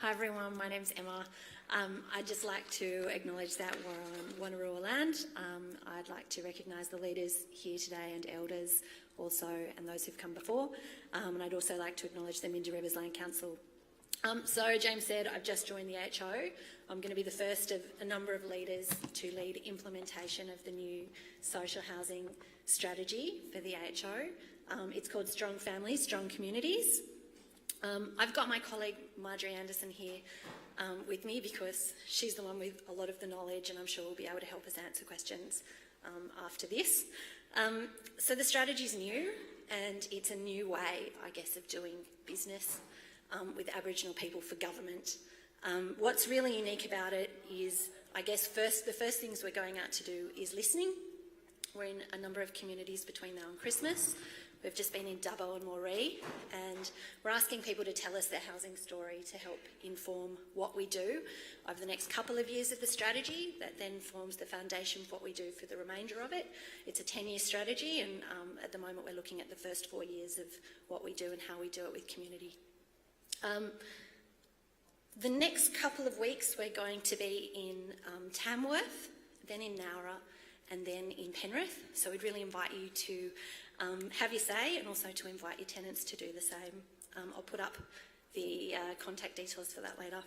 Hi everyone, my name's Emma. I'd just like to acknowledge that we're on Wonnarua land. I'd like to recognise the leaders here today and elders also, and those who've come before. And I'd also like to acknowledge the Minda Rivers Land Council. So James said, I've just joined the HO. I'm going to be the first of a number of leaders to lead implementation of the new social housing strategy for the HO. It's called Strong Families, Strong Communities. I've got my colleague Marjorie Anderson here with me because she's the one with a lot of the knowledge, and I'm sure will be able to help us answer questions after this. So the strategy's new, and it's a new way, I guess, of doing business with Aboriginal people for government. What's really unique about it is, I guess, the first things we're going out to do is listening. We're in a number of communities between now and Christmas. We've just been in Dubbo and Moree, and we're asking people to tell us their housing story to help inform what we do over the next couple of years of the strategy. That then forms the foundation for what we do for the remainder of it. It's a 10-year strategy, and at the moment we're looking at the first 4 years of what we do and how we do it with community. The next couple of weeks we're going to be in Tamworth, then in Nowra, and then in Penrith. So we'd really invite you to have your say, and also to invite your tenants to do the same. I'll put up the contact details for that later.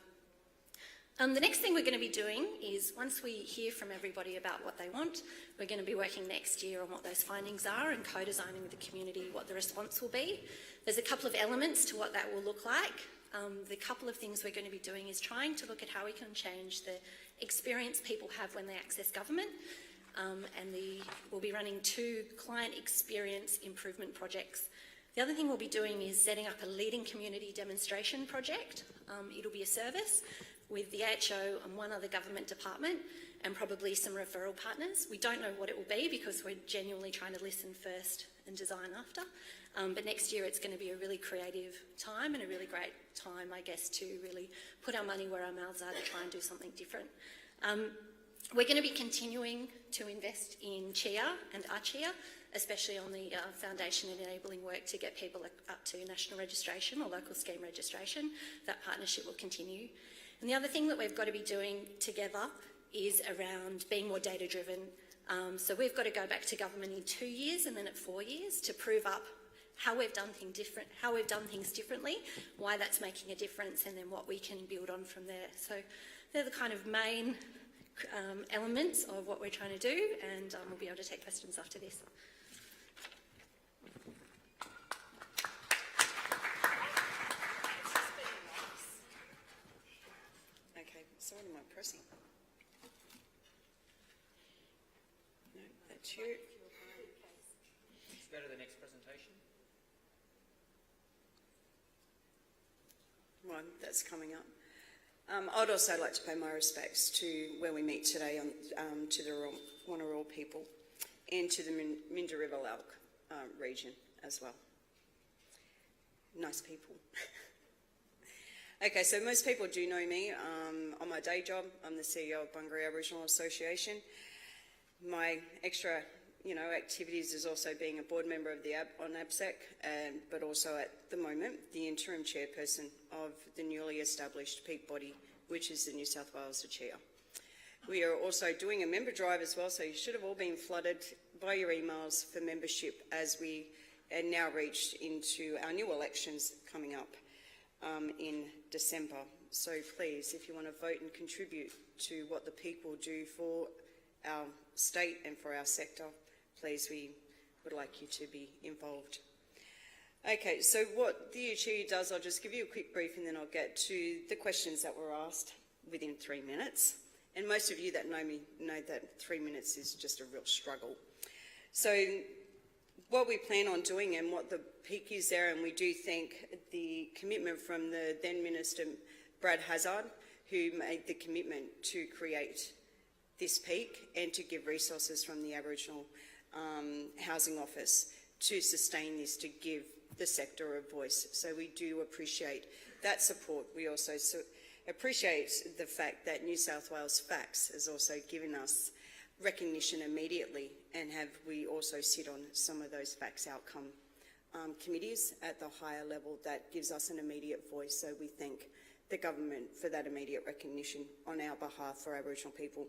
The next thing we're going to be doing is, once we hear from everybody about what they want, we're going to be working next year on what those findings are and co-designing with the community what the response will be. There's a couple of elements to what that will look like. The couple of things we're going to be doing is trying to look at how we can change the experience people have when they access government. We'll be running 2 client experience improvement projects. The other thing we'll be doing is setting up a leading community demonstration project. It'll be a service with the HO and 1 other government department, and probably some referral partners. We don't know what it will be because we're genuinely trying to listen first and design after. But next year it's going to be a really creative time and a really great time, I guess, to really put our money where our mouths are to try and do something different. We're going to be continuing to invest in CHIA and ACHIA, especially on the foundation and enabling work to get people up to national registration or local scheme registration. That partnership will continue. And the other thing that we've got to be doing together is around being more data-driven. So we've got to go back to government in 2 years and then at 4 years to prove up how we've done things differently, why that's making a difference, and then what we can build on from there. So they're the kind of main elements of what we're trying to do, and we'll be able to take questions after this. Okay, so what am I pressing? No, that's you. Let's go to the next presentation. One that's coming up. I'd also like to pay my respects to where we meet today, to the Wonnarua people and to the Minda River region as well. Nice people. Okay, so most people do know me. On my day job, I'm the CEO of Bungaree Aboriginal Association. My extra activities is also being a board member of the ABSEC, but also at the moment the interim chairperson of the newly established peak body, which is the New South Wales ACHIA. We are also doing a member drive as well, so you should have all been flooded by your emails for membership as we are now reached into our new elections coming up in December. So please, if you want to vote and contribute to what the people do for our state and for our sector, please, we would like you to be involved. Okay, so what the ACHIA does, I'll just give you a quick brief and then I'll get to the questions that were asked within 3 minutes. And most of you that know me know that 3 minutes is just a real struggle. So what we plan on doing and what the peak is there, and we do thank the commitment from the then Minister Brad Hazzard, who made the commitment to create this peak and to give resources from the Aboriginal Housing Office to sustain this, to give the sector a voice. So we do appreciate that support. We also appreciate the fact that New South Wales Facts has also given us recognition immediately, and we also sit on some of those Facts outcome committees at the higher level that gives us an immediate voice. So we thank the government for that immediate recognition on our behalf for Aboriginal people.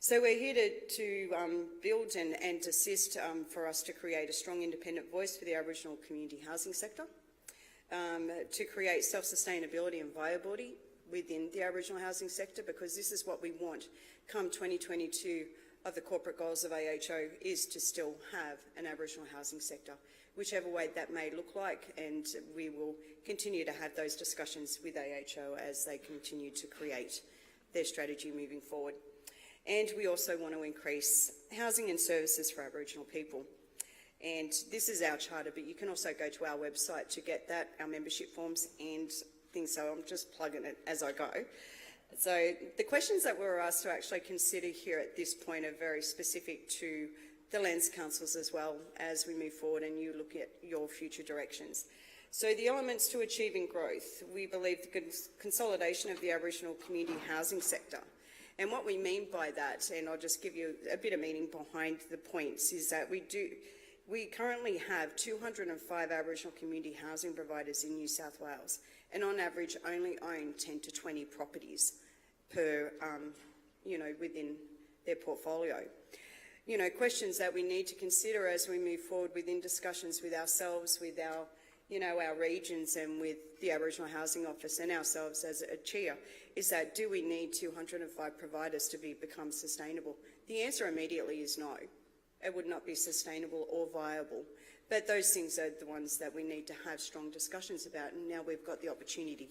So we're here to build and assist for us to create a strong independent voice for the Aboriginal community housing sector, to create self-sustainability and viability within the Aboriginal housing sector, because this is what we want come 2022 of the corporate goals of AHO, is to still have an Aboriginal housing sector, whichever way that may look like, and we will continue to have those discussions with AHO as they continue to create their strategy moving forward. And we also want to increase housing and services for Aboriginal people. And this is our charter, but you can also go to our website to get that, our membership forms and things, so I'm just plugging it as I go. So the questions that we were asked to actually consider here at this point are very specific to the Lands Councils as well as we move forward and you look at your future directions. So the elements to achieving growth, we believe the consolidation of the Aboriginal community housing sector. And what we mean by that, and I'll just give you a bit of meaning behind the points, is that we currently have 205 Aboriginal community housing providers in New South Wales, and on average only own 10 to 20 properties per, within their portfolio. Questions that we need to consider as we move forward within discussions with ourselves, with our regions and with the Aboriginal Housing Office and ourselves as a chair, is that do we need 205 providers to become sustainable? The answer immediately is no. It would not be sustainable or viable. But those things are the ones that we need to have strong discussions about, and now we've got the opportunity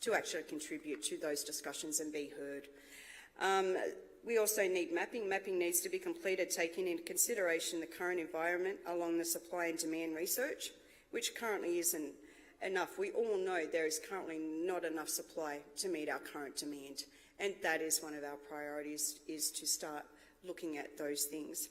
to actually contribute to those discussions and be heard. We also need mapping. Mapping needs to be completed taking into consideration the current environment along the supply and demand research, which currently isn't enough. We all know there is currently not enough supply to meet our current demand, and that is one of our priorities, is to start looking at those things.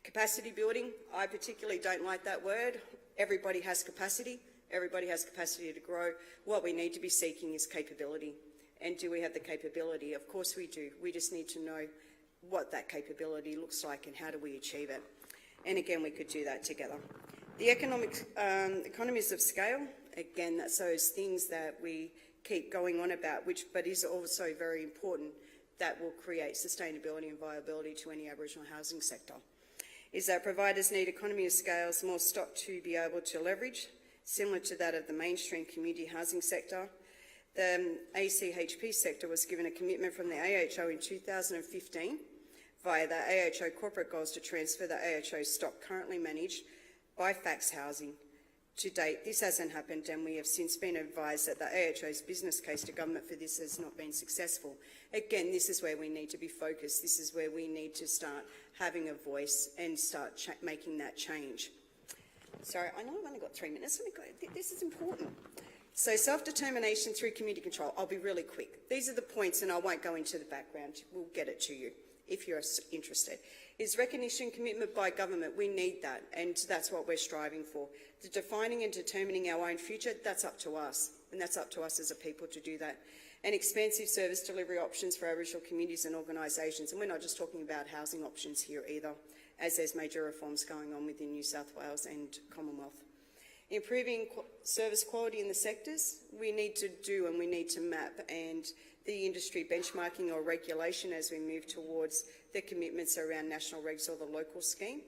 Capacity building, I particularly don't like that word. Everybody has capacity. Everybody has capacity to grow. What we need to be seeking is capability. And do we have the capability? Of course we do. We just need to know what that capability looks like and how do we achieve it. And again, we could do that together. The economies of scale, again, that's those things that we keep going on about, but is also very important, that will create sustainability and viability to any Aboriginal housing sector. Is that providers need economy of scales, more stock to be able to leverage, similar to that of the mainstream community housing sector. The ACHP sector was given a commitment from the AHO in 2015 via the AHO corporate goals to transfer the AHO stock currently managed by Fax Housing. To date, this hasn't happened, and we have since been advised that the AHO's business case to government for this has not been successful. Again, this is where we need to be focused. This is where we need to start having a voice and start making that change. Sorry, I know I've only got 3 minutes. This is important. So self-determination through community control. I'll be really quick. These are the points, and I won't go into the background. We'll get it to you if you're interested. Is recognition, commitment by government. We need that, and that's what we're striving for. The defining and determining our own future, that's up to us, and that's up to us as a people to do that. And expansive service delivery options for Aboriginal communities and organisations, and we're not just talking about housing options here either, as there's major reforms going on within New South Wales and Commonwealth. Improving service quality in the sectors, we need to do and we need to map, and the industry benchmarking or regulation as we move towards the commitments around national regs or the local scheme.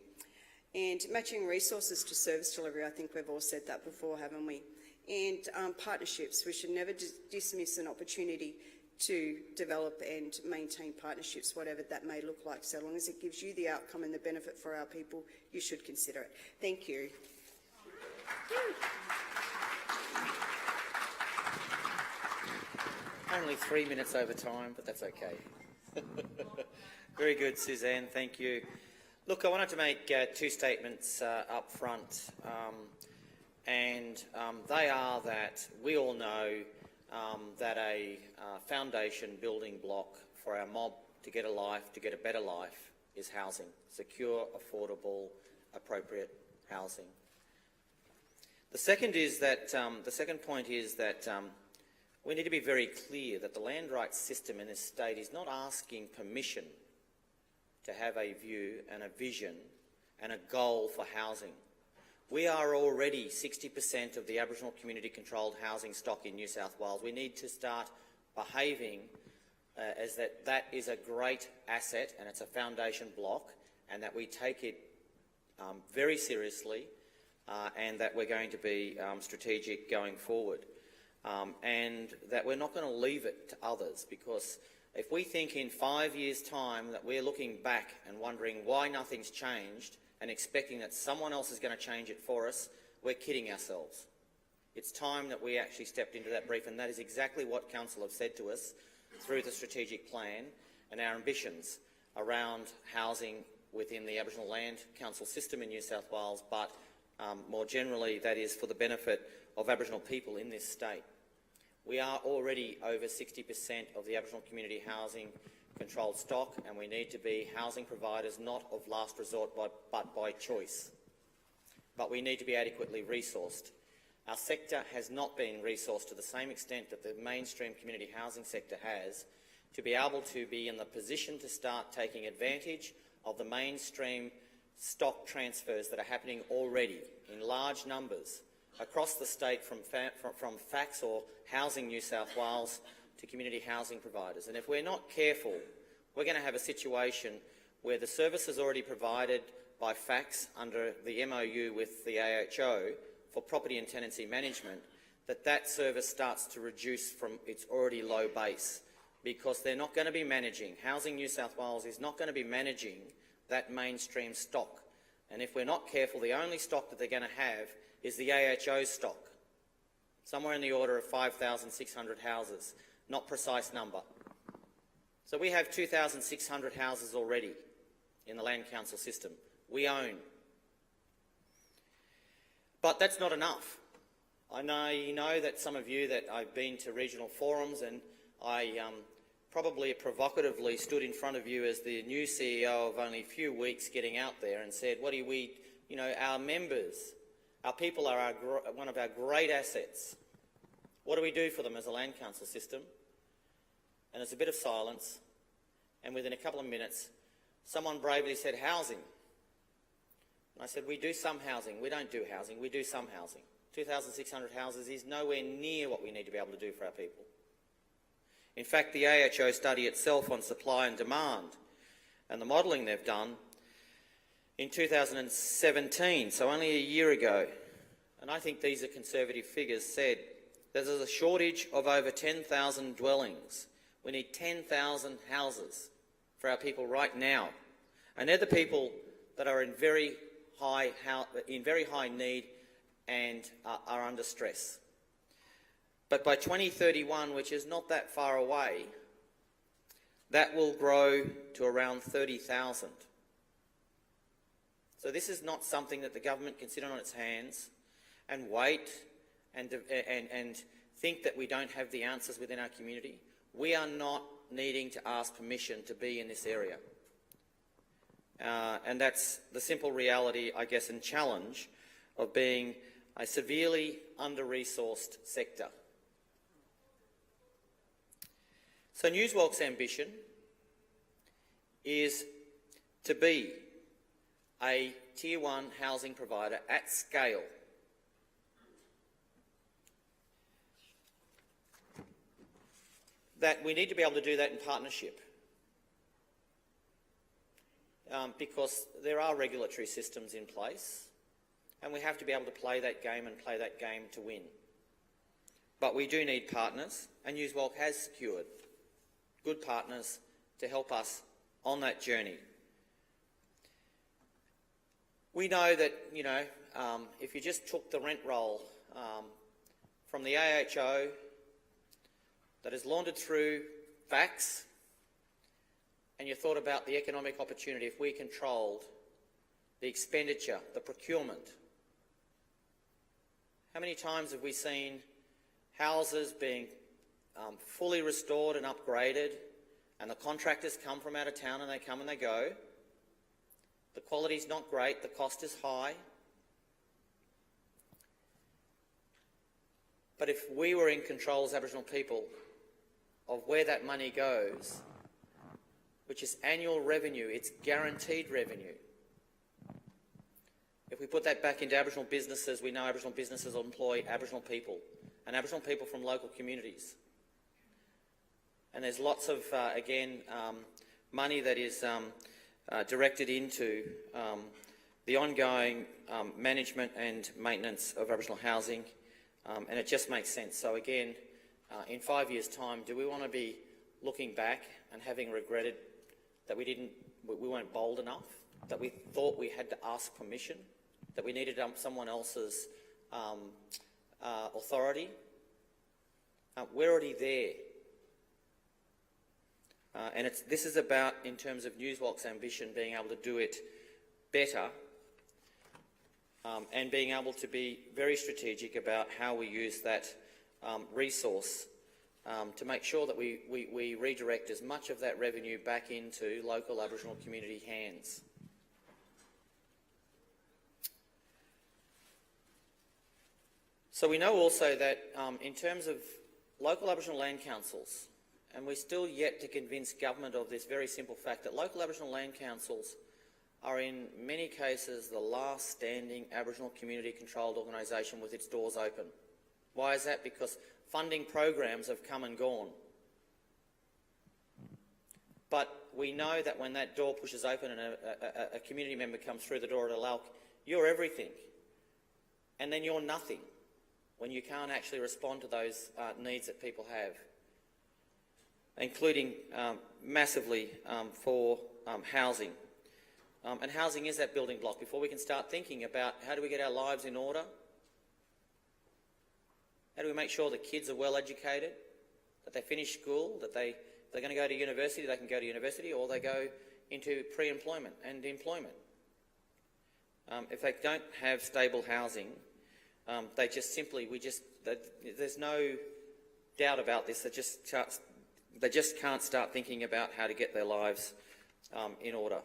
And matching resources to service delivery, I think we've all said that before, haven't we? And partnerships, we should never dismiss an opportunity to develop and maintain partnerships, whatever that may look like. So long as it gives you the outcome and the benefit for our people, you should consider it. Thank you. Only 3 minutes over time, but that's okay. Very good, Suzanne, thank you. Look, I wanted to make two statements up front, and they are that we all know that a foundation building block for our mob to get a better life, is housing. Secure, affordable, appropriate housing. The second point is that we need to be very clear that the land rights system in this state is not asking permission to have a view and a vision and a goal for housing. We are already 60% of the Aboriginal community-controlled housing stock in New South Wales. We need to start behaving as that is a great asset and it's a foundation block, and that we take it very seriously, and that we're going to be strategic going forward, and that we're not going to leave it to others, because if we think in 5 years' time that we're looking back and wondering why nothing's changed and expecting that someone else is going to change it for us, we're kidding ourselves. It's time that we actually stepped into that brief, and that is exactly what Council have said to us through the strategic plan and our ambitions around housing within the Aboriginal Land Council system in New South Wales, but more generally that is for the benefit of Aboriginal people in this state. We are already over 60% of the Aboriginal community housing controlled stock, and we need to be housing providers not of last resort but by choice. But we need to be adequately resourced. Our sector has not been resourced to the same extent that the mainstream community housing sector has, to be able to be in the position to start taking advantage of the mainstream stock transfers that are happening already in large numbers across the state from FACS or Housing New South Wales to community housing providers. And if we're not careful, we're going to have a situation where the services already provided by FACS under the MOU with the AHO for property and tenancy management, that service starts to reduce from its already low base, because they're not going to be managing, Housing New South Wales is not going to be managing that mainstream stock. And if we're not careful, the only stock that they're going to have is the AHO stock, somewhere in the order of 5,600 houses, not precise number. So we have 2,600 houses already in the Land Council system we own. But that's not enough. I know that some of you that I've been to regional forums, and I probably provocatively stood in front of you as the new CEO of only a few weeks getting out there and said, what do we, our members, our people are one of our great assets. What do we do for them as a Land Council system? And there's a bit of silence, and within a couple of minutes, someone bravely said, housing. And I said, we do some housing. We don't do housing, we do some housing. 2,600 houses is nowhere near what we need to be able to do for our people. In fact, the AHO study itself on supply and demand and the modelling they've done in 2017, so only a year ago, and I think these are conservative figures, said there's a shortage of over 10,000 dwellings. We need 10,000 houses for our people right now. And they're the people that are in very high need and are under stress. But by 2031, which is not that far away, that will grow to around 30,000. So this is not something that the government can sit on its hands and wait and think that we don't have the answers within our community. We are not needing to ask permission to be in this area. And that's the simple reality, I guess, and challenge of being a severely under-resourced sector. So NSWALC's ambition is to be a Tier 1 housing provider at scale. That we need to be able to do that in partnership. Because there are regulatory systems in place, and we have to be able to play that game and play that game to win. But we do need partners, and NSWALC has secured good partners to help us on that journey. We know that, if you just took the rent roll from the AHO that is laundered through FACS, and you thought about the economic opportunity if we controlled the expenditure, the procurement. How many times have we seen houses being fully restored and upgraded, and the contractors come from out of town and they come and they go? The quality's not great, the cost is high. But if we were in control as Aboriginal people of where that money goes, which is annual revenue, it's guaranteed revenue, If we put that back into Aboriginal businesses, we know Aboriginal businesses employ Aboriginal people and Aboriginal people from local communities. And there's lots of, money that is directed into the ongoing management and maintenance of Aboriginal housing, and it just makes sense. So again, in 5 years' time, do we want to be looking back and having regretted that we weren't bold enough, that we thought we had to ask permission, that we needed someone else's authority? We're already there. And this is about, in terms of NSWALC's ambition, being able to do it better and being able to be very strategic about how we use that resource to make sure that we redirect as much of that revenue back into local Aboriginal community hands. So we know also that in terms of local Aboriginal land councils, and we're still yet to convince government of this very simple fact that local Aboriginal land councils are in many cases the last standing Aboriginal community controlled organisation with its doors open. Why is that? Because funding programs have come and gone. But we know that when that door pushes open and a community member comes through the door at a LALC, you're everything. And then you're nothing when you can't actually respond to those needs that people have, including massively for housing. And housing is that building block before we can start thinking about how do we get our lives in order, how do we make sure that kids are well educated, that they finish school, that if they're going to go to university, they can go to university, or they go into pre-employment and employment. If they don't have stable housing, they just simply, there's no doubt about this, they just can't start thinking about how to get their lives in order.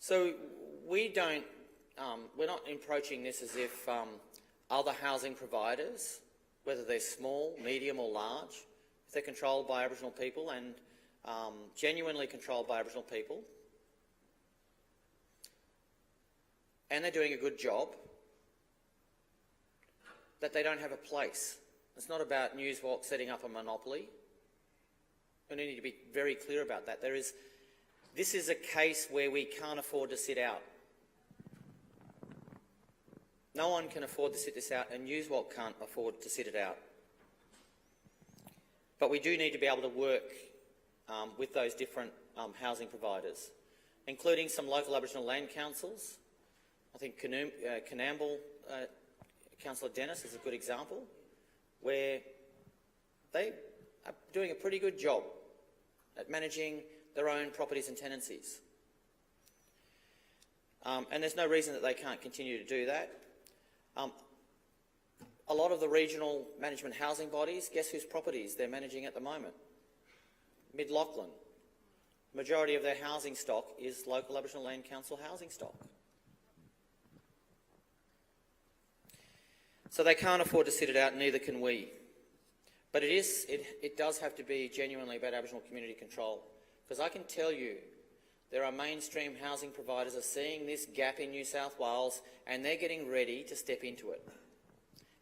So we're not approaching this as if other housing providers, whether they're small, medium or large, if they're controlled by Aboriginal people and genuinely controlled by Aboriginal people, and they're doing a good job, that they don't have a place. It's not about NSWALC setting up a monopoly. We need to be very clear about that. This is a case where we can't afford to sit out. No one can afford to sit this out, and NSWALC can't afford to sit it out. But we do need to be able to work with those different housing providers, including some local Aboriginal land councils. I think Coonamble, Councillor Dennis is a good example, where they are doing a pretty good job at managing their own properties and tenancies. And there's no reason that they can't continue to do that. A lot of the regional management housing bodies, guess whose properties they're managing at the moment? Mid-Lachlan. Majority of their housing stock is local Aboriginal Land Council housing stock. So they can't afford to sit it out, neither can we. But it does have to be genuinely about Aboriginal community control. Because I can tell you, there are mainstream housing providers are seeing this gap in New South Wales and they're getting ready to step into it.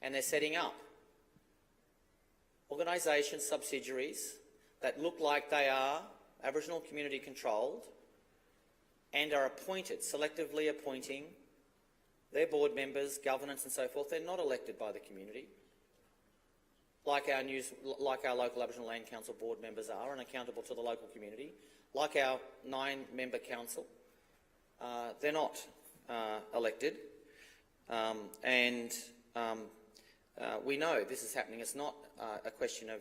And they're setting up organisations, subsidiaries, that look like they are Aboriginal community controlled and are appointed, selectively appointing their board members, governance and so forth. They're not elected by the community, like our local Aboriginal Land Council board members are and accountable to the local community, like our 9-member council. They're not elected, and we know this is happening. It's not a question of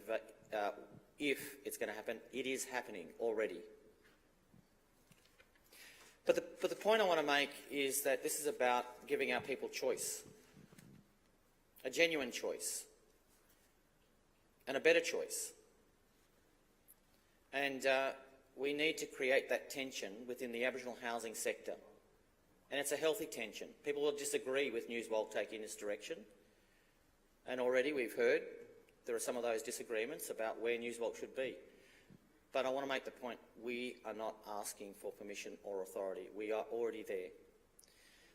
if it's going to happen. It is happening already. But the point I want to make is that this is about giving our people choice, a genuine choice, and a better choice. And we need to create that tension within the Aboriginal housing sector. And it's a healthy tension. People will disagree with NSWALC taking this direction. And already we've heard there are some of those disagreements about where NSWALC should be. But I want to make the point, we are not asking for permission or authority. We are already there.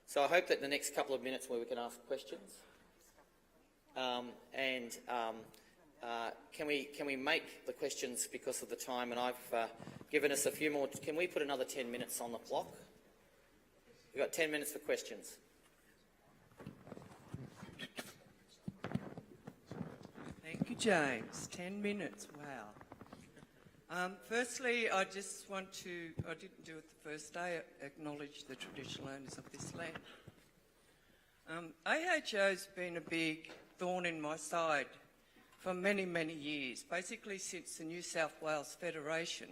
So I hope that the next couple of minutes where we can ask questions, can we make the questions because of the time? And I've given us a few more. Can we put another 10 minutes on the clock? We've got 10 minutes for questions. Thank you, James. 10 minutes, wow. Firstly, I just want to, I didn't do it the first day, acknowledge the traditional owners of this land. AHO's been a big thorn in my side for many, many years, basically since the New South Wales Federation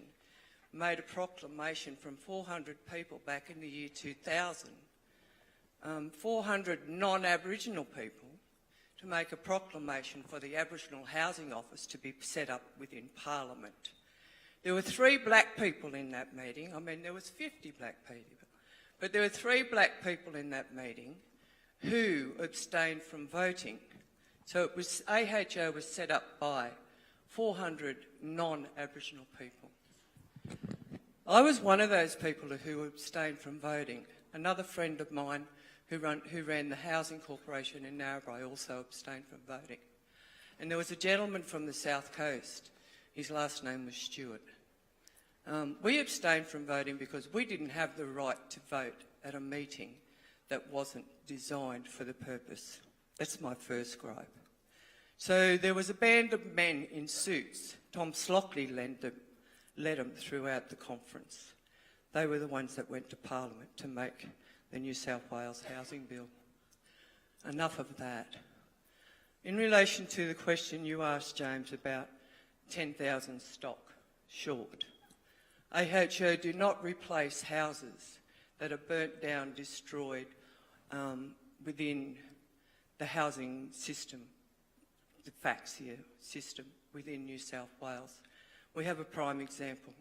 made a proclamation from 400 people back in the year 2000, 400 non-Aboriginal people, to make a proclamation for the Aboriginal Housing Office to be set up within Parliament. There were 3 black people in that meeting. I mean, there was 50 black people, but there were 3 black people in that meeting who abstained from voting. So it was, AHO was set up by 400 non-Aboriginal people. I was one of those people who abstained from voting. Another friend of mine who ran the Housing Corporation in Narrabri also abstained from voting. And there was a gentleman from the South Coast. His last name was Stewart. We abstained from voting because we didn't have the right to vote at a meeting that wasn't designed for the purpose. That's my first gripe. So there was a band of men in suits. Tom Slockley led them throughout the conference. They were the ones that went to Parliament to make the New South Wales Housing Bill. Enough of that. In relation to the question you asked, James, about 10,000 stock short, AHO do not replace houses that are burnt down, destroyed within the housing system, the FAXIA system within New South Wales. We have a prime example.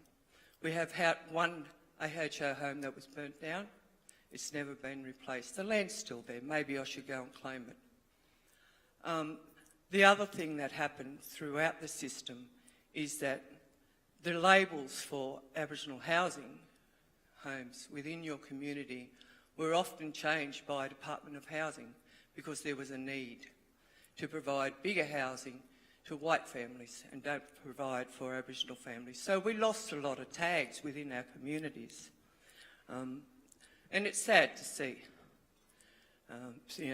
We have had one AHO home that was burnt down. It's never been replaced. The land's still there. Maybe I should go and claim it. The other thing that happened throughout the system is that the labels for Aboriginal housing homes within your community were often changed by Department of Housing because there was a need to provide bigger housing to white families and don't provide for Aboriginal families. So we lost a lot of tags within our communities. And it's sad to see.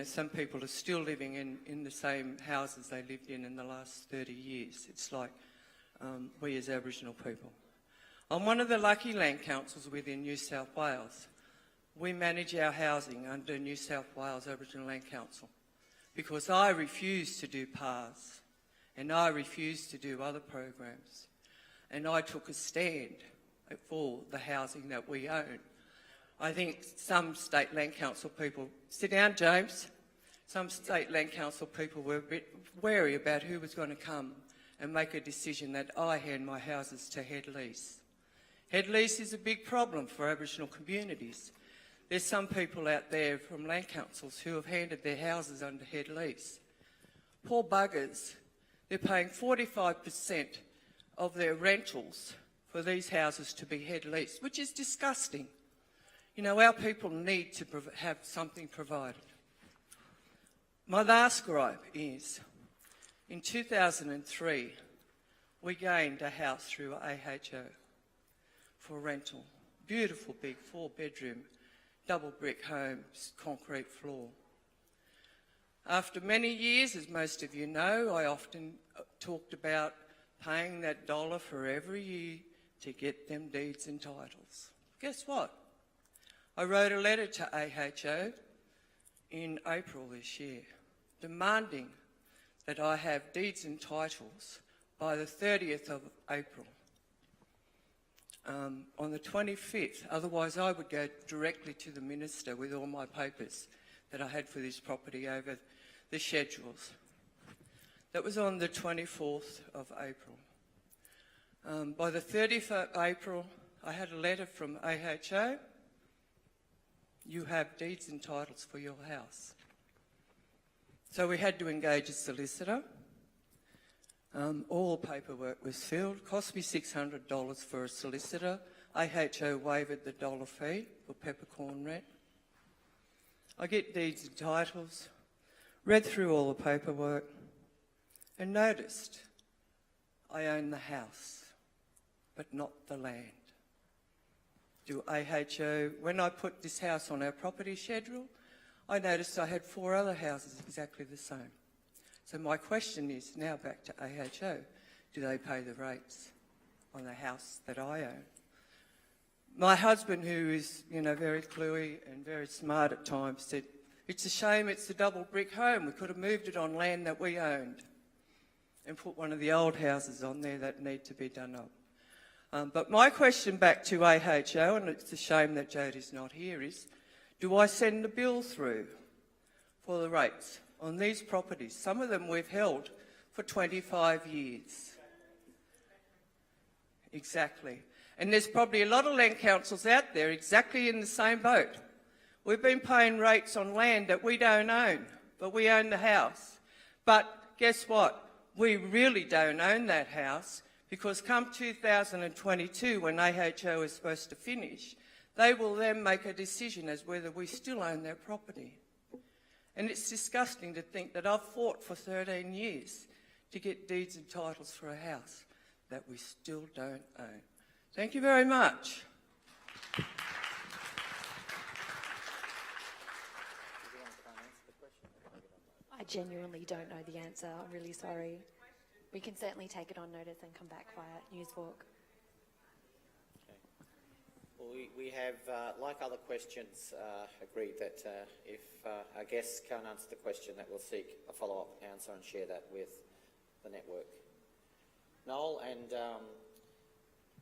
Some people are still living in the same houses they lived in the last 30 years. It's like we as Aboriginal people. I'm one of the lucky land councils within New South Wales. We manage our housing under New South Wales Aboriginal Land Council because I refuse to do PARs and I refuse to do other programs. And I took a stand for the housing that we own. I think some state land council people, sit down, James, some state land council people were a bit wary about who was going to come and make a decision that I hand my houses to head lease. Head lease is a big problem for Aboriginal communities. There's some people out there from land councils who have handed their houses under head lease. Poor buggers, they're paying 45% of their rentals for these houses to be head lease, which is disgusting. You know, our people need to have something provided. My last gripe is, in 2003, we gained a house through AHO for rental. Beautiful big 4-bedroom, double brick home, concrete floor. After many years, as most of you know, I often talked about paying that dollar for every year to get them deeds and titles. Guess what? I wrote a letter to AHO in April this year demanding that I have deeds and titles by the 30th of April. On the 25th, otherwise I would go directly to the Minister with all my papers that I had for this property over the schedules. That was on the 24th of April. By the 30th of April, I had a letter from AHO. You have deeds and titles for your house. So we had to engage a solicitor. All paperwork was filled, cost me $600 for a solicitor. AHO waived the dollar fee for peppercorn rent. I get deeds and titles, read through all the paperwork and noticed I own the house, but not the land. Do AHO, when I put this house on our property schedule, I noticed I had 4 other houses exactly the same. So my question is now back to AHO, do they pay the rates on the house that I own? My husband, who is, very cluey and very smart at times, said, it's a shame it's a double brick home. We could have moved it on land that we owned and put one of the old houses on there that need to be done up. But my question back to AHO, and it's a shame that Jodie's not here, is do I send the bill through for the rates on these properties? Some of them we've held for 25 years. Exactly. And there's probably a lot of land councils out there exactly in the same boat. We've been paying rates on land that we don't own, but we own the house. But guess what? We really don't own that house, because come 2022, when AHO is supposed to finish, they will then make a decision as whether we still own their property. And it's disgusting to think that I've fought for 13 years to get deeds and titles for a house that we still don't own. Thank you very much. I genuinely don't know the answer. I'm really sorry. We can certainly take it on notice and come back via NSWALC. Okay. Well, we have, like other questions, agreed that if our guests can't answer the question, that we'll seek a follow-up answer and share that with the network. Noel, and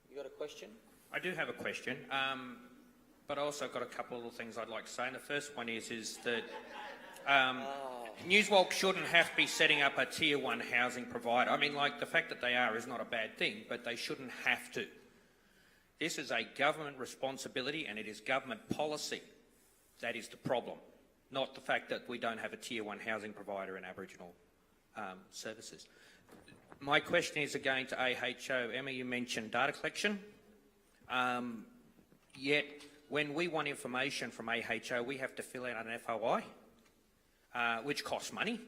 you got a question? I do have a question, but I also got a couple of things I'd like to say. And the first one is that NSWALC shouldn't have to be setting up a Tier 1 housing provider. I mean, like, the fact that they are is not a bad thing, but they shouldn't have to. This is a government responsibility, and it is government policy that is the problem, not the fact that we don't have a Tier 1 housing provider in Aboriginal services. My question is again to AHO. Emma, you mentioned data collection, yet when we want information from AHO, we have to fill out an FOI, which costs money,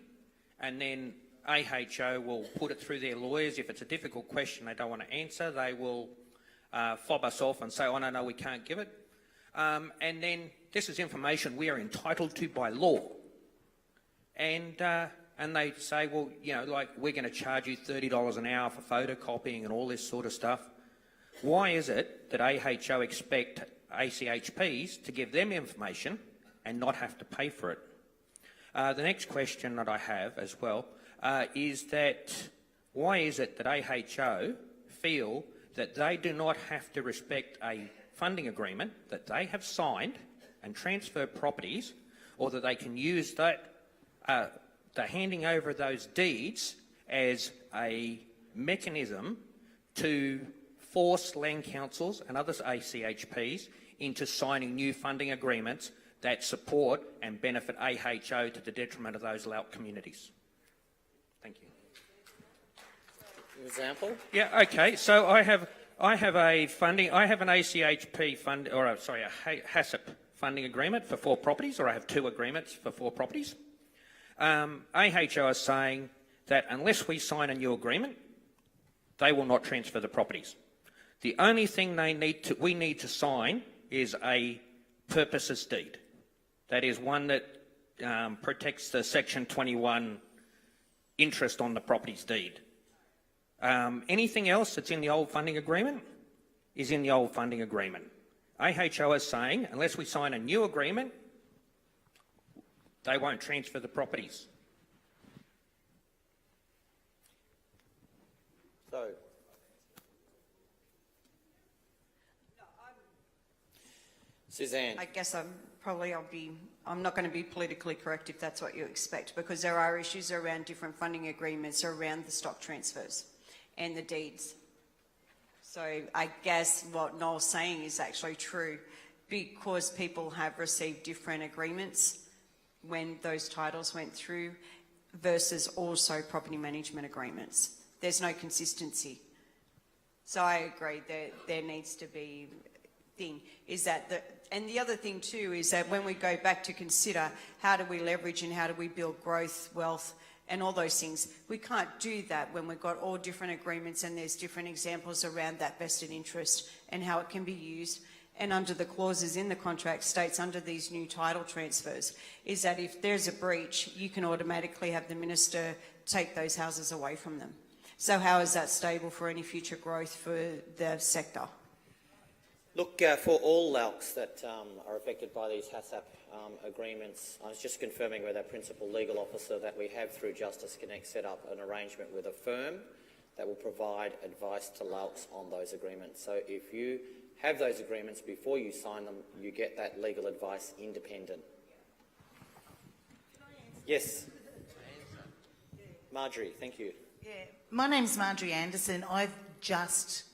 and then AHO will put it through their lawyers. If it's a difficult question they don't want to answer, they will fob us off and say, oh, no, we can't give it. And then this is information we are entitled to by law. And they say, well, like, we're going to charge you $30 an hour for photocopying and all this sort of stuff. Why is it that AHO expect ACHPs to give them information and not have to pay for it? The next question that I have as well is that why is it that AHO feel that they do not have to respect a funding agreement that they have signed and transfer properties, or that they can use that, the handing over of those deeds as a mechanism to force land councils and other ACHPs into signing new funding agreements that support and benefit AHO to the detriment of those Laut communities? Thank you. An example? Yeah. Okay. So I have an ACHP fund, or sorry, a HACCP funding agreement for 4 properties, or I have 2 agreements for 4 properties. AHO is saying that unless we sign a new agreement, they will not transfer the properties. The only thing we need to sign is a purposes deed. That is one that protects the Section 21 interest on the property's deed. Anything else that's in the old funding agreement is in the old funding agreement. AHO is saying unless we sign a new agreement, they won't transfer the properties. So, Suzanne. I guess I'm not going to be politically correct if that's what you expect, because there are issues around different funding agreements around the stock transfers and the deeds. So I guess what Noel's saying is actually true, because people have received different agreements when those titles went through versus also property management agreements. there's no consistency. So I agree that there needs to be thing is that and the other thing too is that when we go back to consider how do we leverage and how do we build growth, wealth and all those things, we can't do that when we've got all different agreements and there's different examples around that vested interest and how it can be used. And under the clauses in the contract states under these new title transfers is that if there's a breach, you can automatically have the minister take those houses away from them. So how is that stable for any future growth for the sector? Look, for all LALCs that are affected by these HACCP agreements, I was just confirming with our principal legal officer that we have, through Justice Connect, set up an arrangement with a firm that will provide advice to LALCs on those agreements. So if you have those agreements before you sign them, you get that legal advice independent. Yes. Marjorie, thank you. Yeah, my name's Marjorie Anderson. I've just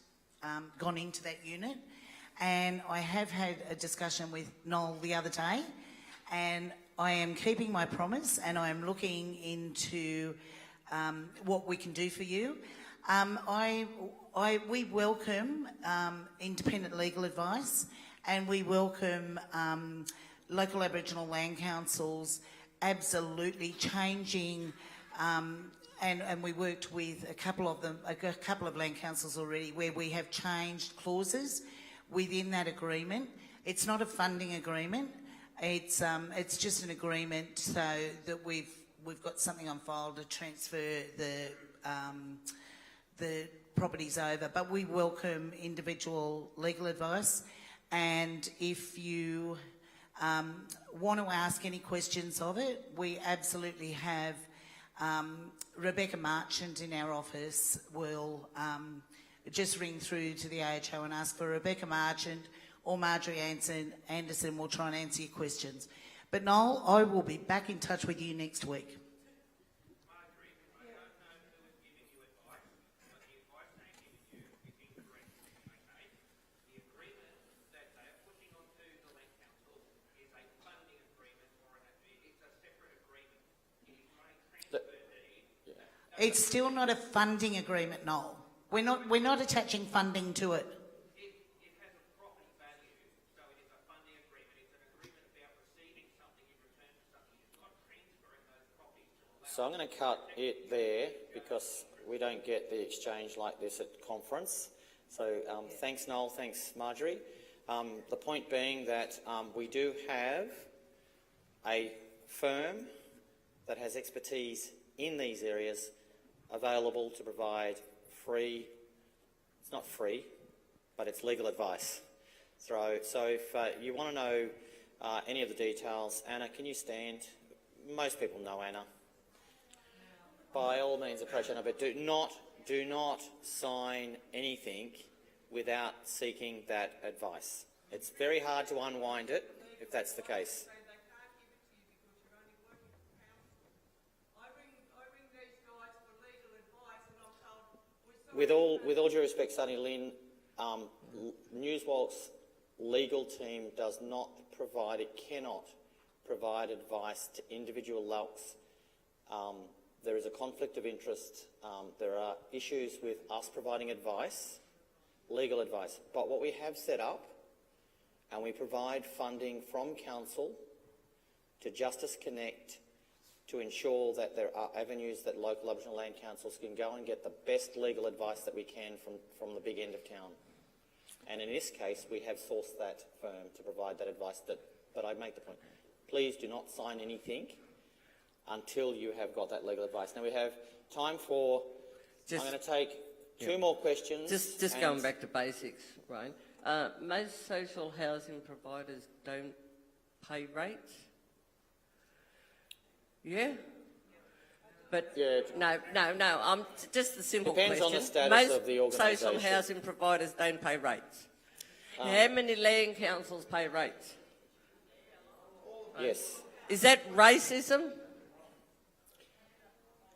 gone into that unit and I have had a discussion with Noel the other day and I am keeping my promise and I am looking into what we can do for you. We welcome independent legal advice and we welcome local Aboriginal land councils absolutely changing and we worked with a couple of land councils already where we have changed clauses within that agreement. It's not a funding agreement. It's just an agreement so that we've got something on file to transfer the properties over. But we welcome individual legal advice, and if you want to ask any questions of it, we absolutely have Rebecca Marchant in our office will just ring through to the AHO and ask for Rebecca Marchant or Marjorie Anderson will try and answer your questions. But Noel, I will be back in touch with you next week. It's still not a funding agreement, Noel. We're not attaching funding to it. It has a property value, so it is a funding agreement. It's an agreement about receiving something in return for something. It's not transferring those properties to a So I'm going to cut it there because we don't get the exchange like this at conference. So thanks, Noel. Thanks, Marjorie. The point being that we do have a firm that has expertise in these areas available to provide free, it's not free, but it's legal advice. So if you want to know any of the details, Anna, can you stand? Most people know Anna. By all means approach Anna, but do not sign anything without seeking that advice. It's very hard to unwind it if that's the case. With all due respect, Sunny Lynn, NSWALC's legal team does not provide, it cannot provide advice to individual LALCs. There is a conflict of interest. There are issues with us providing advice, legal advice. But what we have set up, and we provide funding from Council to Justice Connect to ensure that there are avenues that local Aboriginal land councils can go and get the best legal advice that we can from the big end of town. And in this case, we have sourced that firm to provide that advice. But I make the point, please do not sign anything until you have got that legal advice. Now we have time for, I'm going to take two more questions. Just going back to basics, right? Most social housing providers don't pay rates. Yeah? But no. Just the simple Depends question. on the status Most of the organisation. social housing providers don't pay rates. How many land councils pay rates? Yes. Is that racism?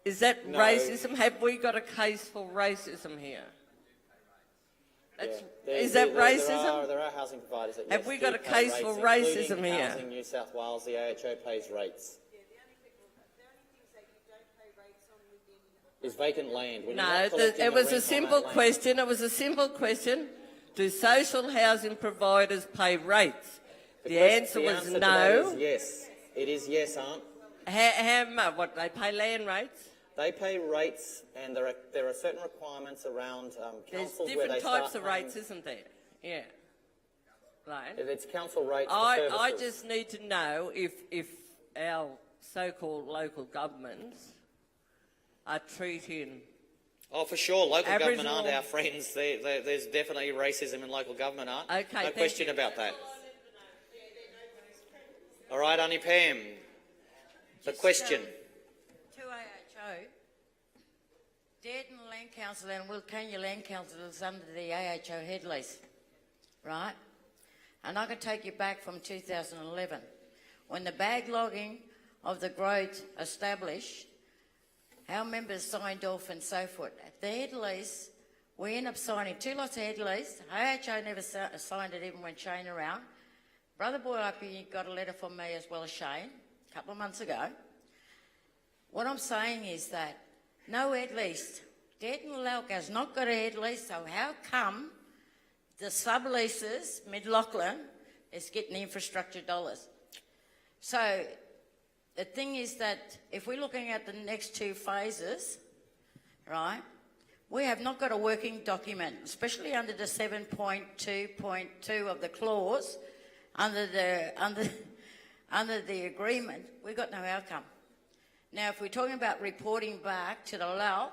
Is that No. racism? Have we got a case for racism here? Is that There racism? are housing providers that Have yes, we do got a pay case rates, for including racism here? Housing New South Wales, the AHO pays rates. The only things that you don't pay rates on within is vacant land. When you're No, not collecting it the was a rent on simple that land. question. It was a simple question. Do social housing providers pay rates? The answer was to that no. is yes. It is yes, Aunt. How much? What, they pay land rates? They pay rates, and there are certain requirements around There's councils where different they types start of rates, paying- isn't there? Yeah. Right. It's council rates for I services. just need to know if our so-called local governments are treating... Oh, for sure, local government Aboriginal- aren't our friends. There's definitely racism in local government, Aunt. Okay, no thank question you. about that. All right, Auntie Pam. The question. To AHO, Dearden Land Council and Wilcannia Land Council is under the AHO head lease, right? And I can take you back from 2011, when the bag logging of the growth established, our members signed off and so forth. At the head lease, we end up signing 2 lots of head lease. AHO never signed it even when Shane around. Brother Boy up here got a letter from me as well as Shane a couple of months ago. What I'm saying is that no head lease. Dearden Lauk has not got a head lease, so how come the subleases, Mid-Lachlan, is getting the infrastructure dollars? So the thing is that if we're looking at the next 2 phases, right, we have not got a working document, especially under the 7.2.2 of the clause, under the agreement, we've got no outcome. Now, if we're talking about reporting back to the LALC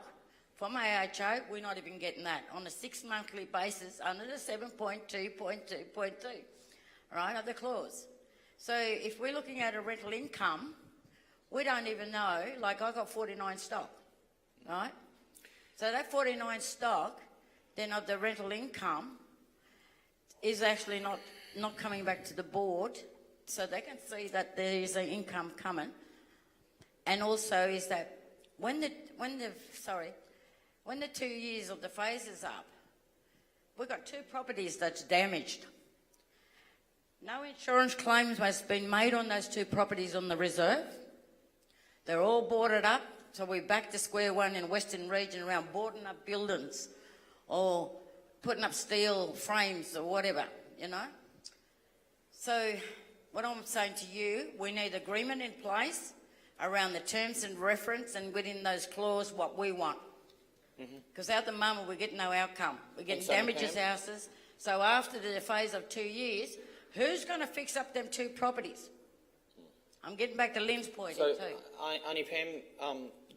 from AHO, we're not even getting that on a 6-monthly basis under the 7.2.2.2, right, of the clause. So if we're looking at a rental income, we don't even know, like I got 49 stock, right? So that 49 stock, then of the rental income, is actually not coming back to the board, so they can see that there is an income coming. And also is that when the 2 years of the phase is up, we've got 2 properties that's damaged. No insurance claims has been made on those 2 properties on the reserve. They're all boarded up, so we're back to square one in Western region around boarding up buildings or putting up steel frames or whatever, you know. So what I'm saying to you, we need agreement in place around the terms and reference and within those clauses what we want. Because at the moment we're getting no outcome. We're getting damages houses. So after the phase of 2 years, who's going to fix up them 2 properties? I'm getting back to Lynn's point So, too. Auntie Pam,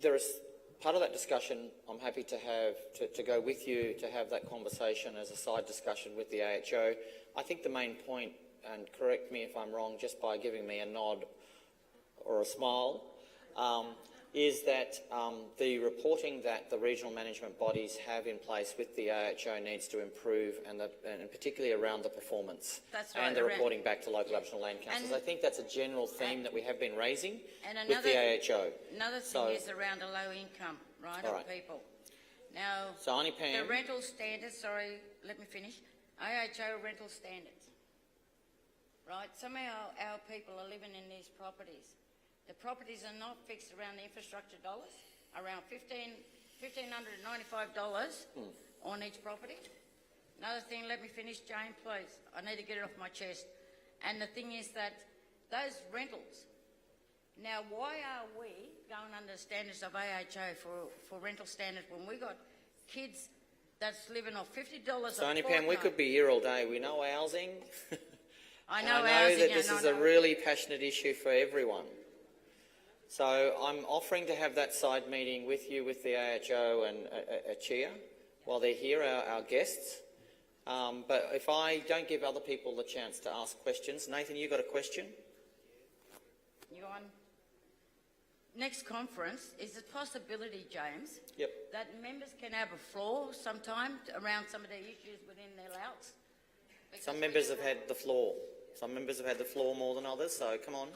there is part of that discussion I'm happy to have, to go with you to have that conversation as a side discussion with the AHO. I think the main point, and correct me if I'm wrong just by giving me a nod or a smile, is that the reporting that the regional management bodies have in place with the AHO needs to improve, and particularly around the performance. That's right, and the around- reporting back to local Aboriginal land councils. And- I think that's a general theme that we have been raising And with the AHO. Another thing So- is around the low income, right, All of right. people. Now, So, Auntie Pam, the rental standards, sorry, let me finish. AHO rental standards, right? Some of our people are living in these properties. The properties are not fixed around the infrastructure dollars, around $1,595 on each property. Another thing, let me finish, Jane, please. I need to get it off my chest. And the thing is that those rentals, now why are we going under the standards of AHO for rental standards when we got kids that's living off $50 so a Auntie fortnight? Pam, we could be here all day. We know housing. I And know I know housing, that this and is I a know- really passionate issue for everyone. So I'm offering to have that side meeting with you, with the AHO and a chair, while they're here, our guests. But if I don't give other people the chance to ask questions, Nathan, you got a question? You on? Next conference, is it possibility, James, Yep. that members can have a floor sometime around some of the issues within their louts? Some members have had the floor. Some members have had the floor more than others, so come on.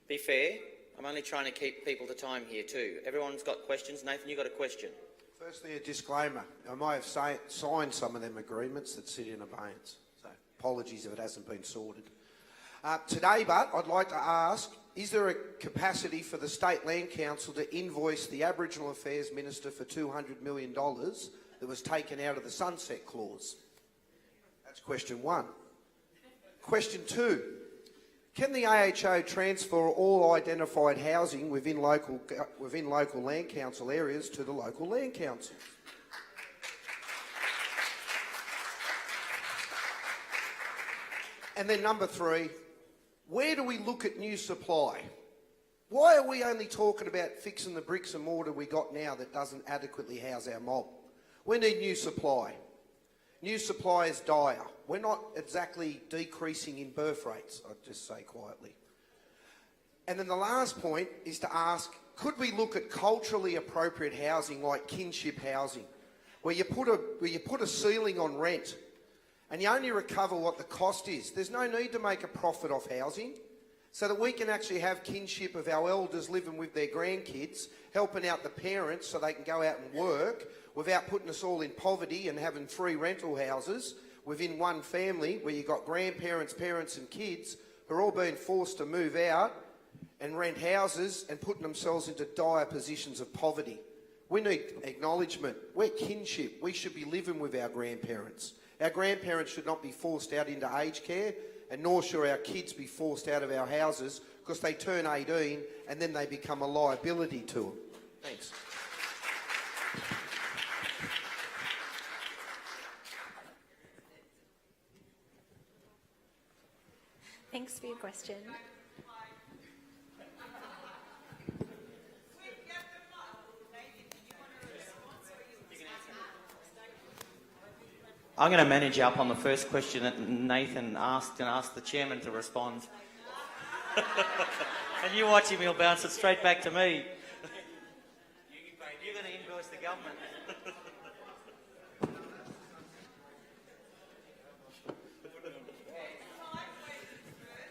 Be fair. I'm only trying to keep people to time here too. Everyone's got questions. Nathan, you got a question? Firstly, a disclaimer. I might have signed some of them agreements that sit in abeyance, so apologies if it hasn't been sorted. Today, but I'd like to ask is there a capacity for the State Land Council to invoice the Aboriginal Affairs Minister for $200 million that was taken out of the Sunset Clause? That's question one. Question two, can the AHO transfer all identified housing within local land council areas to the local land councils? And then number three, where do we look at new supply? Why are we only talking about fixing the bricks and mortar we got now that doesn't adequately house our mob? We need new supply. New supply is dire. We're not exactly decreasing in birth rates, I'd just say quietly. And then the last point is to ask, could we look at culturally appropriate housing like kinship housing, where you put a ceiling on rent and you only recover what the cost is? There's no need to make a profit off housing, so that we can actually have kinship of our elders living with their grandkids, helping out the parents so they can go out and work without putting us all in poverty and having free rental houses within one family where you've got grandparents, parents and kids who are all being forced to move out and rent houses and putting themselves into dire positions of poverty. We need acknowledgement. We're kinship. We should be living with our grandparents. Our grandparents should not be forced out into aged care, and nor should our kids be forced out of our houses because they turn 18 and then they become a liability to them. Thanks. Thanks for your question. I'm going to manage up on the first question that Nathan asked and ask the chairman to respond. And you watching me will bounce it straight back to me. You're going to invoice the government.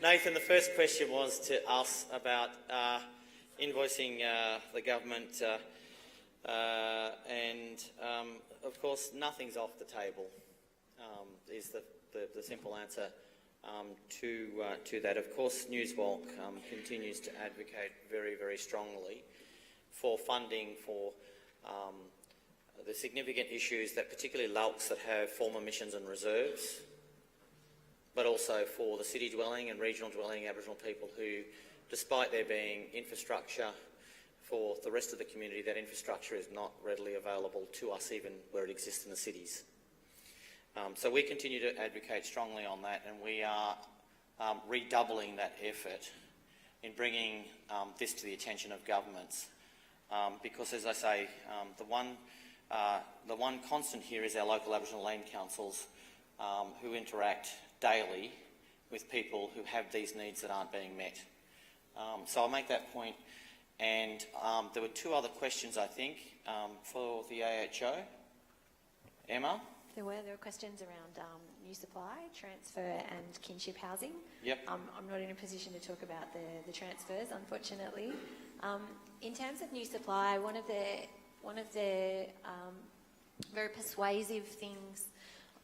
Nathan, the first question was to us about invoicing the government, and of course nothing's off the table. Is the simple answer to that. Of course, NSWALC continues to advocate very, very strongly for funding for the significant issues that particularly LALCs that have former missions and reserves, but also for the city dwelling and regional dwelling Aboriginal people who, despite there being infrastructure for the rest of the community, that infrastructure is not readily available to us even where it exists in the cities. So we continue to advocate strongly on that, and we are redoubling that effort in bringing this to the attention of governments. Because, as I say, the one constant here is our local Aboriginal land councils who interact daily with people who have these needs that aren't being met. So I'll make that point. And there were two other questions, I think, for the AHO. Emma? There were questions around new supply, transfer and kinship housing. Yep. I'm not in a position to talk about the transfers, unfortunately. In terms of new supply, one of the very persuasive things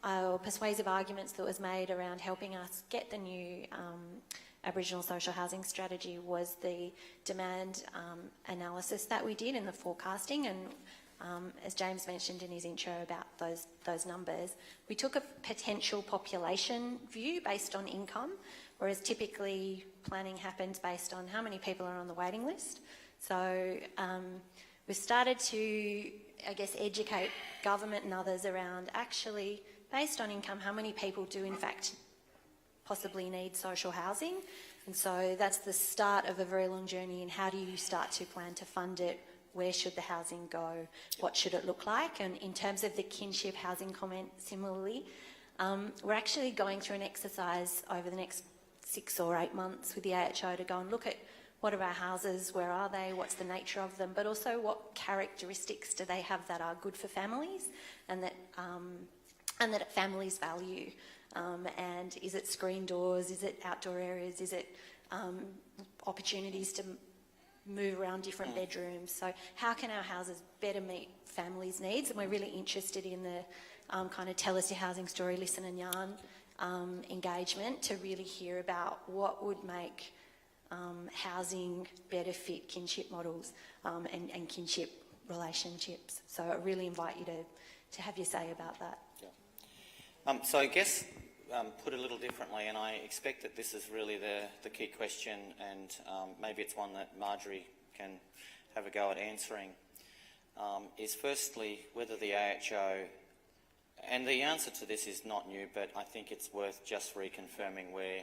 or persuasive arguments that was made around helping us get the new Aboriginal social housing strategy was the demand analysis that we did in the forecasting, and as James mentioned in his intro about those numbers, we took a potential population view based on income, whereas typically planning happens based on how many people are on the waiting list. So we've started to, I guess, educate government and others around actually, based on income, how many people do in fact possibly need social housing. And so that's the start of a very long journey in how do you start to plan to fund it, where should the housing go, what should it look like. And in terms of the kinship housing comment, similarly, we're actually going through an exercise over the next 6 or 8 months with the AHO to go and look at what are our houses, where are they, what's the nature of them, but also what characteristics do they have that are good for families and that families value. And is it screen doors, is it outdoor areas, is it opportunities to move around different bedrooms? So how can our houses better meet families' needs? And we're really interested in the kind of tell us your housing story, listen and yarn engagement to really hear about what would make housing better fit kinship models and kinship relationships. So I really invite you to have your say about that. Yeah. So I guess put a little differently, and I expect that this is really the key question, and maybe it's one that Marjorie can have a go at answering, is firstly whether the AHO, and the answer to this is not new, but I think it's worth just reconfirming where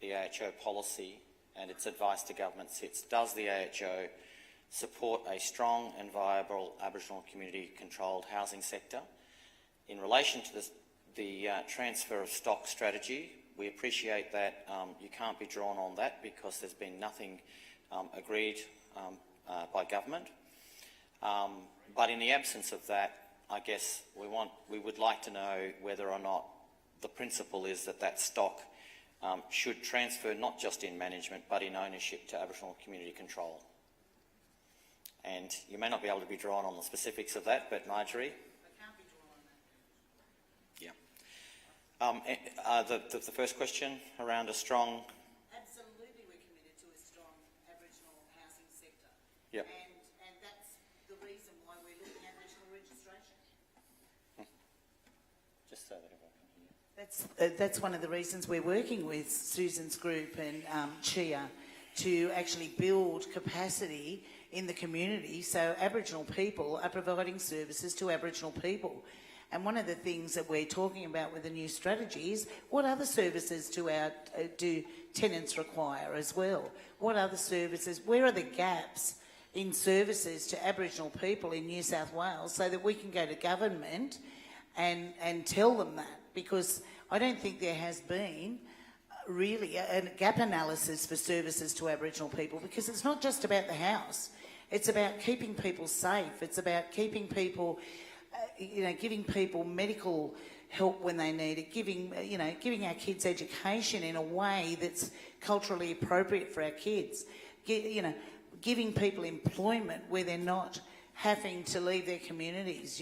the AHO policy and its advice to government sits. Does the AHO support a strong and viable Aboriginal community-controlled housing sector? In relation to the transfer of stock strategy, we appreciate that you can't be drawn on that because there's been nothing agreed by government. But in the absence of that, I guess we would like to know whether or not the principle is that stock should transfer not just in management but in ownership to Aboriginal community control. And you may not be able to be drawn on the specifics of that, but Marjorie? I can't be drawn on that. Yeah. The first question around a strong... Absolutely, we're committed to a strong Aboriginal housing sector. Yep. And that's the reason why we're looking at Aboriginal registration. Just so that everyone can hear. That's one of the reasons we're working with Susan's group and Chia to actually build capacity in the community so Aboriginal people are providing services to Aboriginal people. And one of the things that we're talking about with the new strategy is what other services do tenants require as well? What other services, where are the gaps in services to Aboriginal people in New South Wales so that we can go to government and tell them that? Because I don't think there has been really a gap analysis for services to Aboriginal people, because it's not just about the house. It's about keeping people safe. It's about keeping people, giving people medical help when they need it, giving our kids education in a way that's culturally appropriate for our kids, giving people employment where they're not having to leave their communities,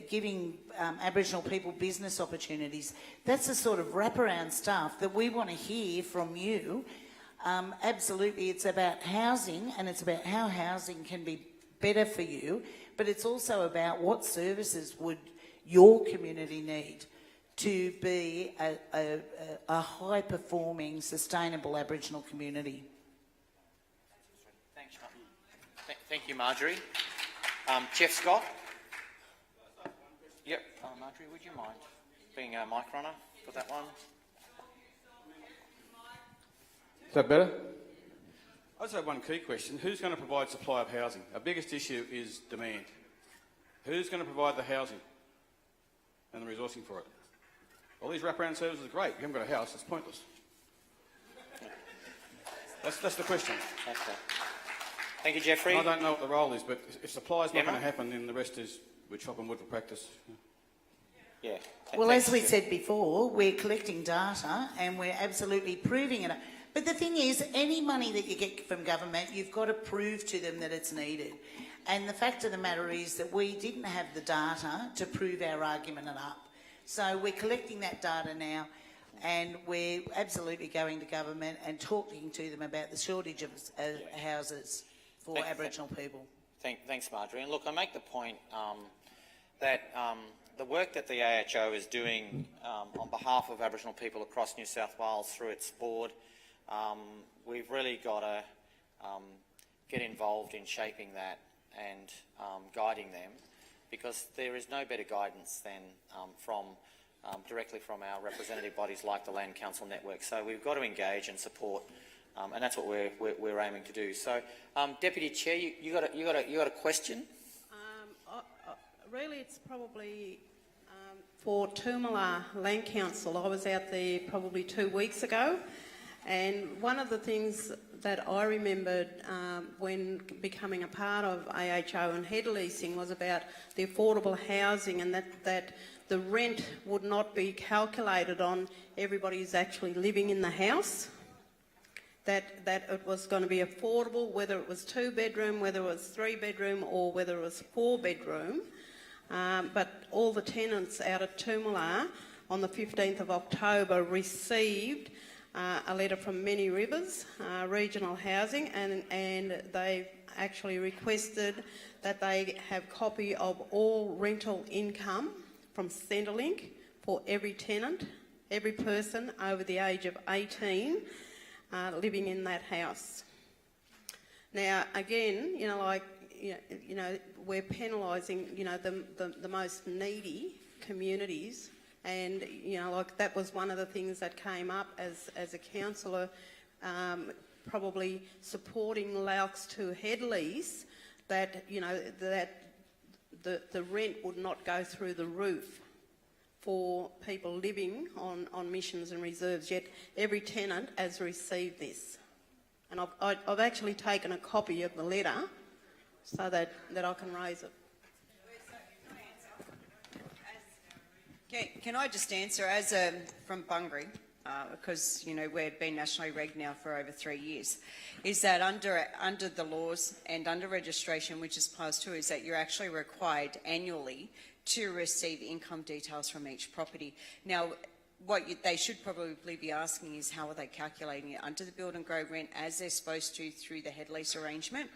giving Aboriginal people business opportunities. That's the sort of wraparound stuff that we want to hear from you. Absolutely, it's about housing, and it's about how housing can be better for you, but it's also about what services would your community need to be a high-performing, sustainable Aboriginal community. Thanks, thank you, Marjorie. Jeff Scott? Yep. Marjorie, would you mind being a mic runner for that one? Is that better? I just have one key question. Who's going to provide supply of housing? Our biggest issue is demand. Who's going to provide the housing and the resourcing for it? All these wraparound services are great. If you haven't got a house, it's pointless. That's the question. Okay. Thank you, Jeffrey. I don't know what the role is, but if supply is not going to happen, then the rest is we're chopping wood for practice. Yeah. Well, as we said before, we're collecting data and we're absolutely proving it. But the thing is, any money that you get from government, you've got to prove to them that it's needed. And the fact of the matter is that we didn't have the data to prove our argument up. So we're collecting that data now, and we're absolutely going to government and talking to them about the shortage of houses for Aboriginal people. Thanks, Marjorie. And look, I make the point that the work that the AHO is doing on behalf of Aboriginal people across New South Wales through its board, we've really got to get involved in shaping that and guiding them, because there is no better guidance than directly from our representative bodies like the Land Council Network. So we've got to engage and support, and that's what we're aiming to do. So, Deputy Chair, you got a question? Really, it's probably for Toomala Land Council. I was out there probably 2 weeks ago, and one of the things that I remembered when becoming a part of AHO and head leasing was about the affordable housing, and that the rent would not be calculated on everybody who's actually living in the house. That it was going to be affordable, whether it was 2-bedroom, whether it was 3-bedroom, or whether it was 4-bedroom. But all the tenants out at Toomala on the 15th of October received a letter from Many Rivers Regional Housing, and they've actually requested that they have copy of all rental income from Centrelink for every tenant, every person over the age of 18 living in that house. Now, again, we're penalising, the most needy communities, and, that was one of the things that came up as a councillor, probably supporting LALC's to head lease, that, that the rent would not go through the roof for people living on missions and reserves, yet every tenant has received this. And I've actually taken a copy of the letter so that I can raise it. Can I just answer, from Bungaree, because, we've been nationally regged now for over 3 years, is that under the laws and under registration, which is class 2, is that you're actually required annually to receive income details from each property. Now, what they should probably be asking is how are they calculating it under the build and grow rent as they're supposed to through the head lease arrangement,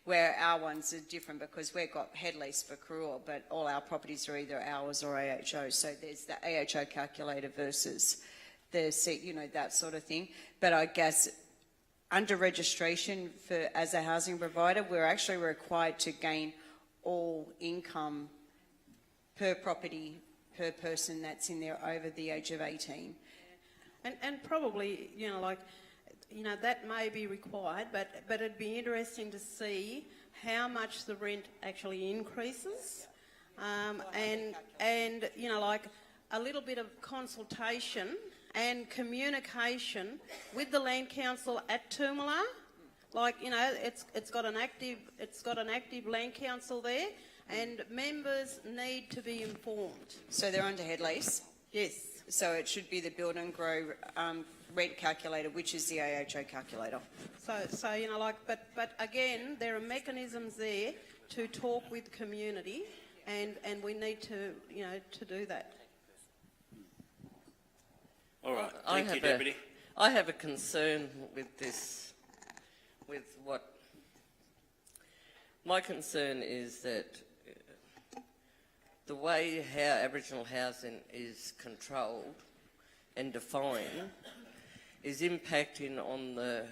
where our ones are different because we've got head lease for Karua, but all our properties are either ours or AHO. So there's the AHO calculator versus the, that sort of thing. But I guess under registration as a housing provider, we're actually required to gain all income per property per person that's in there over the age of 18. And probably, that may be required, but it'd be interesting to see how much the rent actually increases, and a little bit of consultation and communication with the Land Council at Toomala. It's got an active Land Council there, and members need to be informed. So they're under head lease? Yes. So it should be the build and grow rent calculator, which is the AHO calculator. So but again, there are mechanisms there to talk with community, and we need to, to do that. All right, thank you, Deputy. I have a concern with this, with what... My concern is that the way how Aboriginal housing is controlled and defined is impacting on the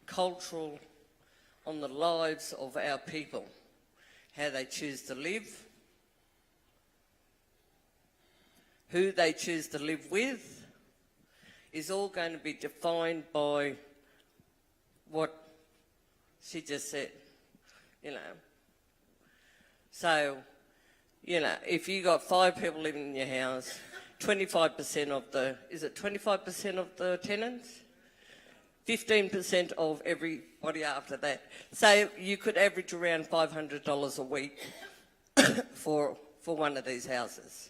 cultural, on the lives of our people, how they choose to live, who they choose to live with, is all going to be defined by what she just said, So, if you got 5 people living in your house, 25% of the, is it 25% of the tenants? 15% of everybody after that. So you could average around $500 a week for one of these houses,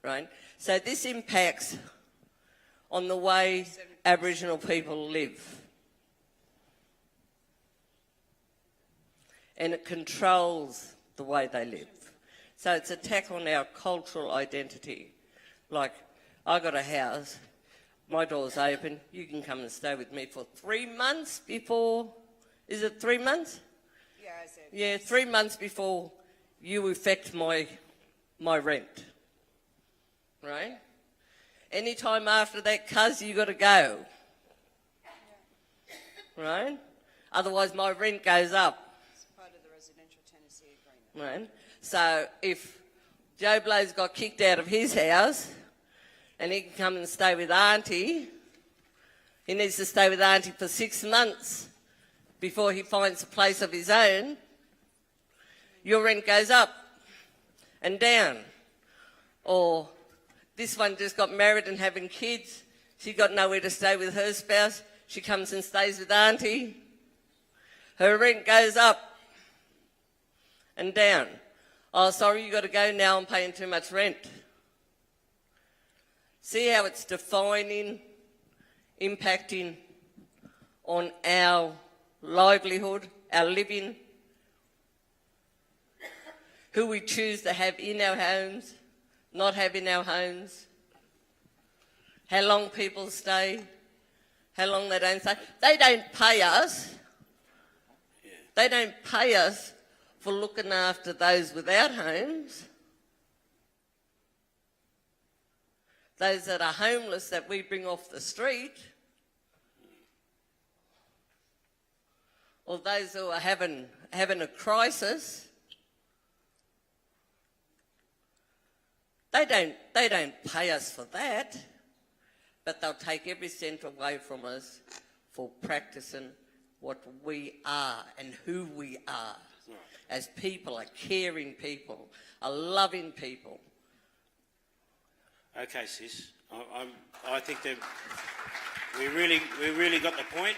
right? So this impacts on the way Aboriginal people live. And it controls the way they live. So it's an attack on our cultural identity. Like, I got a house, my door's open, you can come and stay with me for 3 months before, is it 3 months? Yeah, I said. Yeah, 3 months before you affect my rent, right? Any time after that, cuz, you got to go, right? Otherwise my rent goes up. It's part of the residential tenancy agreement. Right? So if Joe Blow's got kicked out of his house and he can come and stay with Auntie, he needs to stay with Auntie for 6 months before he finds a place of his own, your rent goes up and down. Or this one just got married and having kids, she got nowhere to stay with her spouse, she comes and stays with Auntie, her rent goes up and down. Oh, sorry, you got to go now, I'm paying too much rent. See how it's defining, impacting on our livelihood, our living, who we choose to have in our homes, not have in our homes, how long people stay. How long they don't stay? They don't pay us. Yeah. They don't pay us for looking after those without homes. Those that are homeless that we bring off the street. Or those who are having a crisis. They don't pay us for that, but they'll take every cent away from us for practicing what we are and who we are as people, a caring people, a loving people. Okay, sis. I think that we really got the point.